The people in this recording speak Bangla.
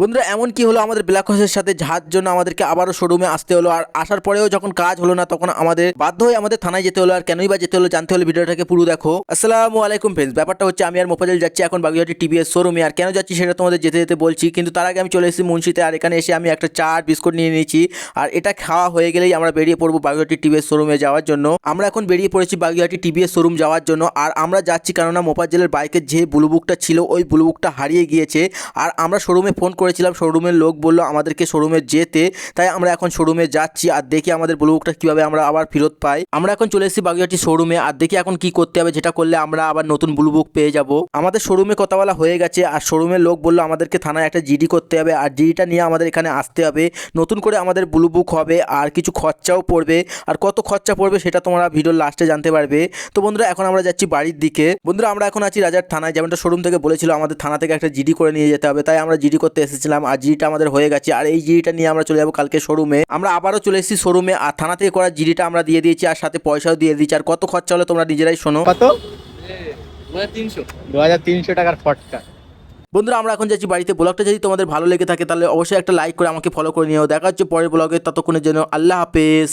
বন্ধুরা এমন কি হলো আমাদের ব্ল্যাক হর্সের সাথে, যার জন্য আমাদেরকে আবারও শোরুমে আসতে হলো। আর আসার পরেও যখন কাজ হলো না তখন আমাদের বাধ্য হয়ে আমাদের থানায় যেতে হলো। আর কেনই বা যেতে হলো জানতে হলে ভিডিওটাকে পুরো দেখো। আসসালামু আলাইকুম ফ্রেন্ডস, ব্যাপারটা হচ্ছে আমি আর মোফাজ্জল যাচ্ছি এখন বাগুইহাটি টিভিএস শোরুমে। আর কেন যাচ্ছি সেটা তোমাদের যেতে যেতে বলছি, কিন্তু তার আগে আমি চলে এসেছি মুন্সিতে। আর এখানে এসে আমি একটা চাট বিস্কুট নিয়ে নিয়েছি। আর এটা খাওয়া হয়ে গেলেই আমরা বেরিয়ে পড়বো বাগুইহাটি টিভিএস শোরুমে যাওয়ার জন্য। আমরা এখন বেরিয়ে পড়েছি বাগুইহাটি টিভিএস শোরুম যাওয়ার জন্য। আর আমরা যাচ্ছি কেননা মোফাজ্জলের বাইকের যে ব্লু বুকটা ছিল ওই ব্লু বুকটা হারিয়ে গিয়েছে। আর আমরা শোরুমে ফোন করেছিলাম, শোরুমের লোক বললো আমাদেরকে শোরুমে যেতে, তাই আমরা এখন শোরুমে যাচ্ছি। আর দেখি আমাদের ব্লু বুকটা কীভাবে আমরা আবার ফেরত পাই। আমরা এখন চলে এসেছি বাগুইহাটি শোরুমে। আর দেখি এখন কি করতে হবে, যেটা করলে আমরা আবার নতুন ব্লু বুক পেয়ে যাব। আমাদের শোরুমে কথা বলা হয়ে গেছে। আর শোরুমের লোক বললো আমাদেরকে থানায় একটা জিডি করতে হবে, আর জিডিটা নিয়ে আমাদের এখানে আসতে হবে। নতুন করে আমাদের ব্লু বুক হবে, আর কিছু খরচাও পড়বে। আর কত খরচা পড়বে সেটা তোমরা ভিডিওর লাস্টে জানতে পারবে। তো বন্ধুরা এখন আমরা যাচ্ছি বাড়ির দিকে। বন্ধুরা আমরা এখন আছি রাজার থানায়, যেমনটা শোরুম থেকে বলেছিল আমাদের থানা থেকে একটা জিডি করে নিয়ে যেতে হবে, তাই আমরা জিডি করতে এসেছিলাম। আর জিডিটা আমাদের হয়ে গেছে। আর এই জিডিটা নিয়ে আমরা চলে যাবো কালকে শোরুমে। আমরা আবারও চলে এসেছি শোরুমে, আর থানা থেকে করা জিডিটা আমরা দিয়ে দিয়েছি, আর সাথে পয়সাও দিয়ে দিয়েছি। আর কত খরচা হলো তোমরা নিজেরাই শোনো। কত? 2300 টাকার ফটকা। বন্ধুরা আমরা এখন যাচ্ছি বাড়িতে। ব্লগটা যদি তোমাদের ভালো লেগে থাকে তাহলে অবশ্যই একটা লাইক করে আমাকে ফলো করে নিও। দেখা হচ্ছে পরের ব্লগে, ততক্ষণের জন্য আল্লাহ হাফেজ।